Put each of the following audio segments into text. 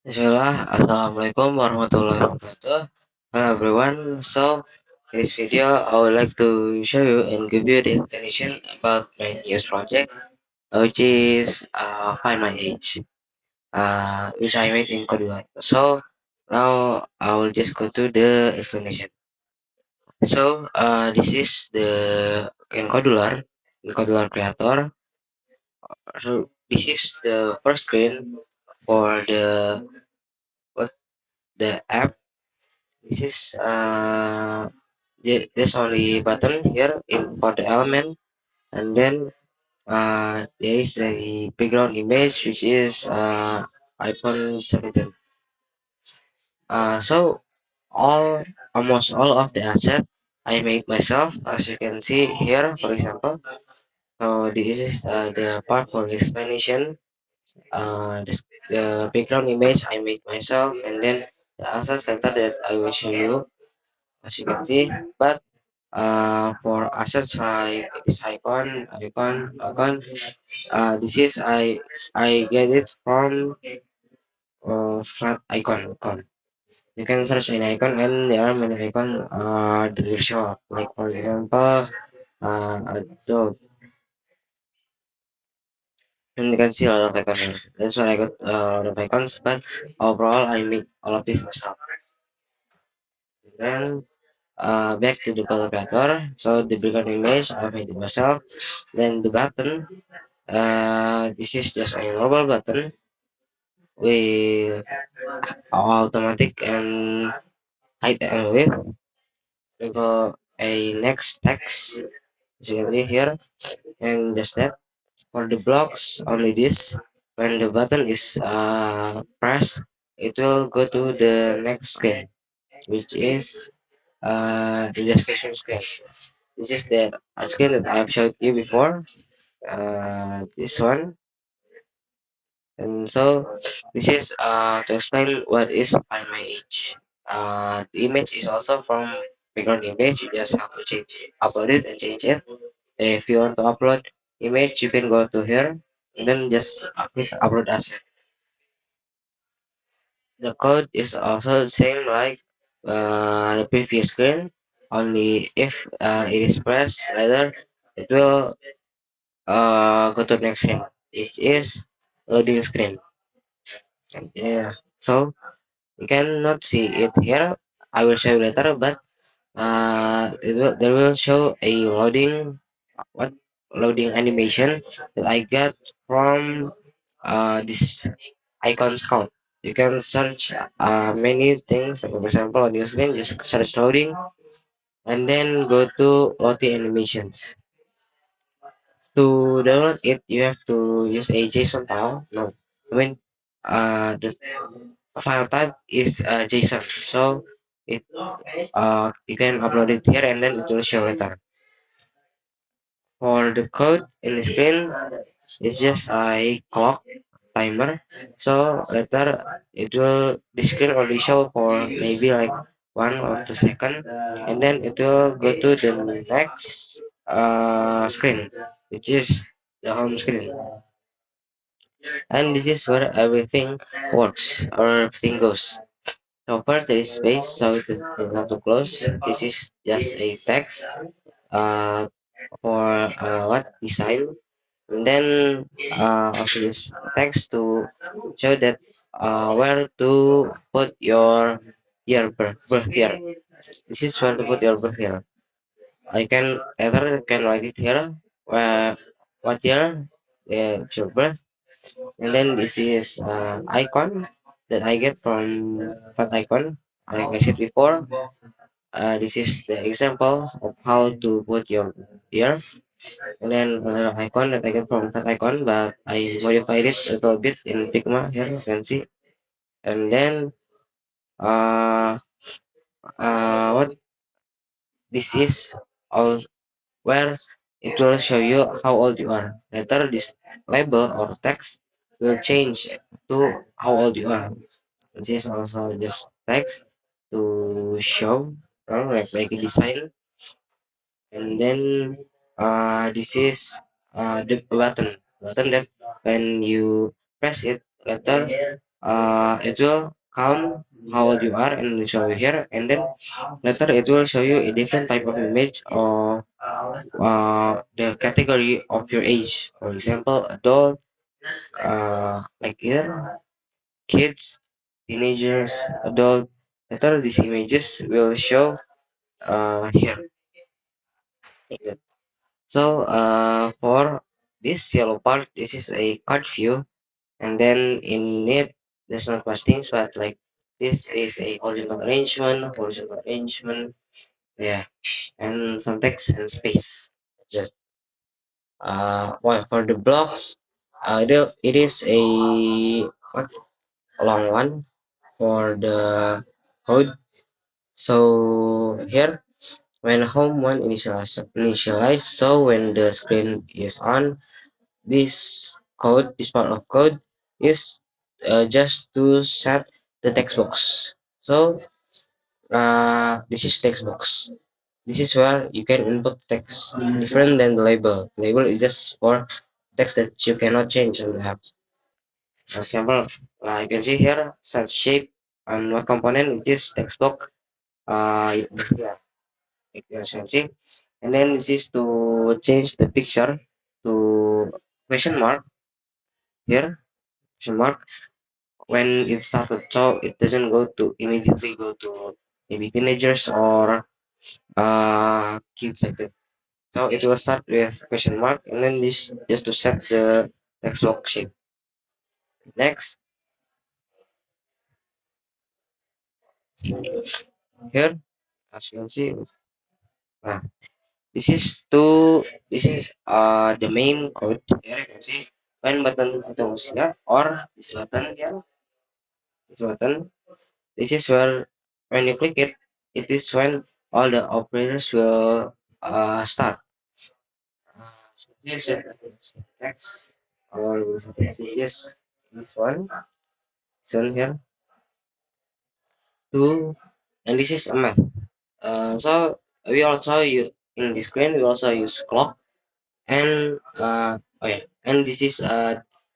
Bismillah, Assalamualaikum warahmatullahi wabarakatuh. Hello everyone. So in this video, I would like to show you and give you the explanation about my newest project, which is Find My Age, which I made in Codular. So now I will just go to the explanation. So this is the in Codular Creator. So this is the first screen for what the app. This is there's only button here in for the element, and then there is a background image which is iPhone 17. So almost all of the asset I made myself, as you can see here, for example. So this is the part for explanation. The background image I made myself, and then the assets later that I will show you, as you can see. But for assets like this icon, this is I get it from flat icon. You can search an icon and there are many icon that will show up. Like for example, Adobe, and you can see a lot of icons. That's why I got a lot of icons. But overall, I make all of this myself. Then back to the color creator. So the background image I made it myself. Then the button. This is just a normal button with automatic and height and width. We go a next text, as you can see here, and just that. For the blocks, only this. When the button is pressed, it will go to the next screen, which is the description screen. This is the screen that I've showed you before. This one. And so this is to explain what is Find My Age. The image is also from background image. You just have to upload it and change it. If you want to upload image, you can go to here and then just click upload asset. The code is also the same like the previous screen. Only if it is pressed later, it will go to the next screen, which is loading screen. Yeah. So you cannot see it here. I will show you later, but there will show a what loading animation that I got from this icons count. You can search many things. Like for example, on your screen, just search loading and then go to OT animations. To download it, you have to use a JSON file. No, I mean the file type is JSON. So it you can upload it here and then it will show later. For the code in the screen, it's just a clock timer. So later it will the screen only show for maybe like 1 or 2 seconds, and then it will go to the next screen, which is the home screen. And this is where everything works or everything goes. So first there is space, so it is not to close. This is just a text for what design, and then also use text to show that where to put your birth year. This is where to put your birth year. I can either can write it here where what year it's your birth, and then this is icon that I get from that icon. Like I said before, this is the example of how to put your year. And then another icon that I get from that icon, but I modified it a little bit in Figma here, you can see. And then uh, what this is all where it will show you how old you are. Later, this label or text will change to how old you are. This is also just text to show, like a design. And then this is the button that when you press it later it will count how old you are and show you here, and then later it will show you a different type of image or the category of your age. For example, adult, like here, kids, teenagers, adult. Later these images will show here. Like that. So for this yellow part, this is a card view, and then in it there's not much things, but like this is a horizontal arrangement, yeah, and some text and space. Yeah. Well, for the blocks, it is what, a long one for the code. So here, when home one initialize, so when the screen is on, this part of code is just to set the text box. So this is text box. This is where you can input text different than the label. Label is just for text that you cannot change on the app. For example, you can see here set shape and what component it is text box. Yeah, you can see. And then this is to change the picture to question mark here. Question mark when it started, so it doesn't go to immediately go to maybe teenagers or kids like that. So it will start with question mark and then this just to set the text box shape. Next, here as you can see, nah, this is to this is the main code. Here you can see when button itu ya or this button here, this button. This is where when you click it, it is when all the operators will start. So this is text or this one here two, and this is a math. So we also use in this screen we also use clock and oh yeah, and this is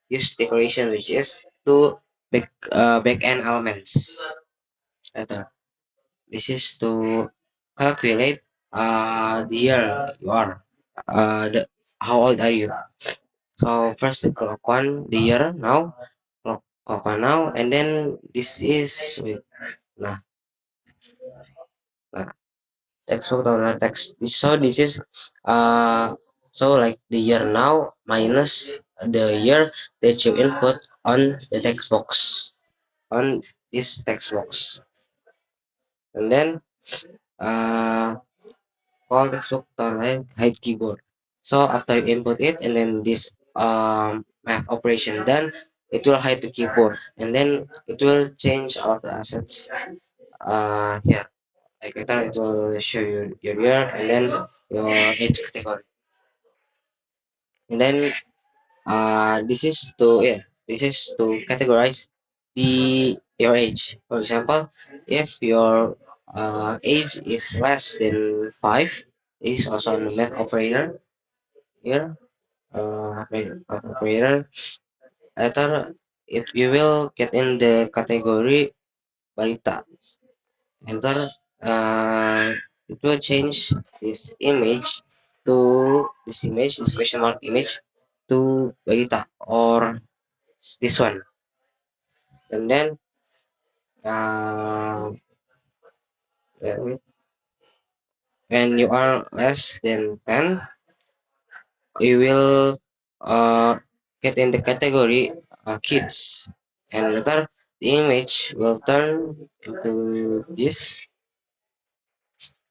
use decoration which is to back end elements. Later. This is to calculate the year you are. How old are you? So first the clock one, the year now, clock one now, and then this is wait, nah, nah, text photo nah, text. So this is uh so like the year now minus the year that you input on the text box on this text box, and then uh call textbook hide keyboard. So after you input it and then this math operation done, it will hide the keyboard and then it will change all the assets here. Like later it will show you your year and then your age category. And then this is to categorize the your age. For example, if your age is less than 5, it is also a math operator here. Math operator. Later, you will get in the category balita. Enter. Uh, it will change this question mark image to balita or this one. And then uh, when you are less than 10, you will get in the category kids, and later the image will turn into this.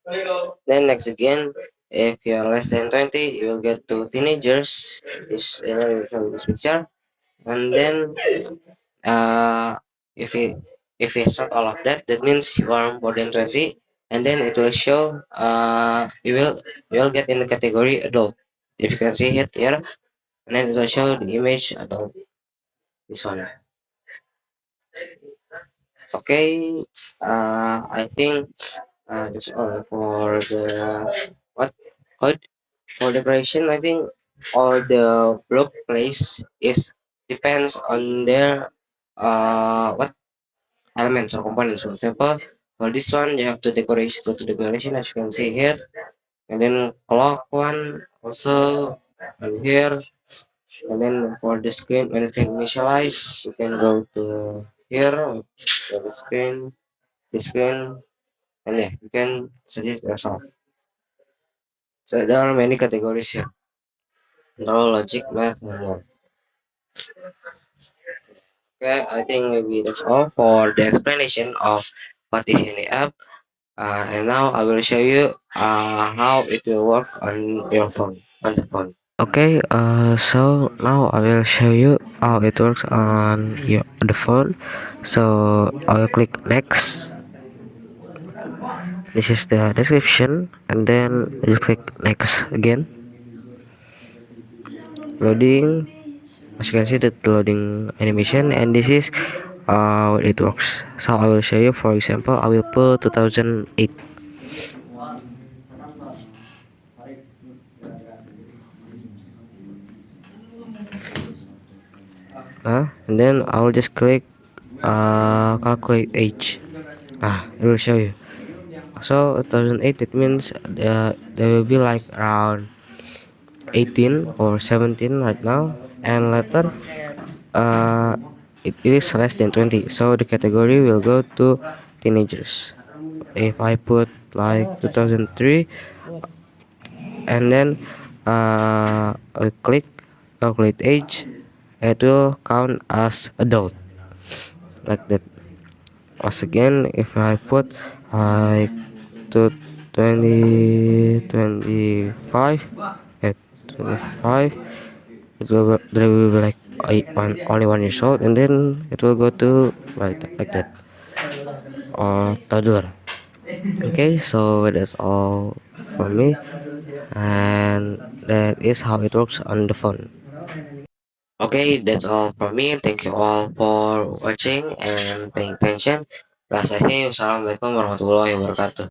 Then next again, if you are less than 20, you will get to teenagers, this from this picture, and then uh, if it if it's not all of that, that means you are more than 20, and then it will show you will get in the category adult. If you can see it here, and then it will show the image adult. This one. Okay, I think that's all for the what code for decoration. I think all the block place is depends on their what elements or components. For example, for this one you have to decoration, go to decoration as you can see here, and then clock one also, and here, and then for the screen, when the screen initialize, you can go to here, the screen, the screen, and yeah, you can suggest yourself. So there are many categories here: neural logic, math, and more. Okay, I think maybe that's all for the explanation of what is in the app. And now I will show you how it will work on your phone, on the phone. Okay, so now I will show you how it works on the phone. So I will click next. This is the description, and then I just click next again. Loading. As you can see, the loading animation, and this is how it works. So I will show you. For example, I will put 2008. And then I'll just click calculate age. It will show you. So 2008, it means there will be like around 18 or 17 right now, and later uh, it is less than 20, so the category will go to teenagers. If I put like 2003, and then I click calculate age, it will count as adult, like that. Once again, if I put like to 2025 at 25, there will be like only 1 years old, and then it will go to like that, or toddler. Okay, so that's all from me, and that is how it works on the phone. Okay, that's all from me. Thank you all for watching and paying attention. Guys, I say wassalamualaikum warahmatullahi wabarakatuh.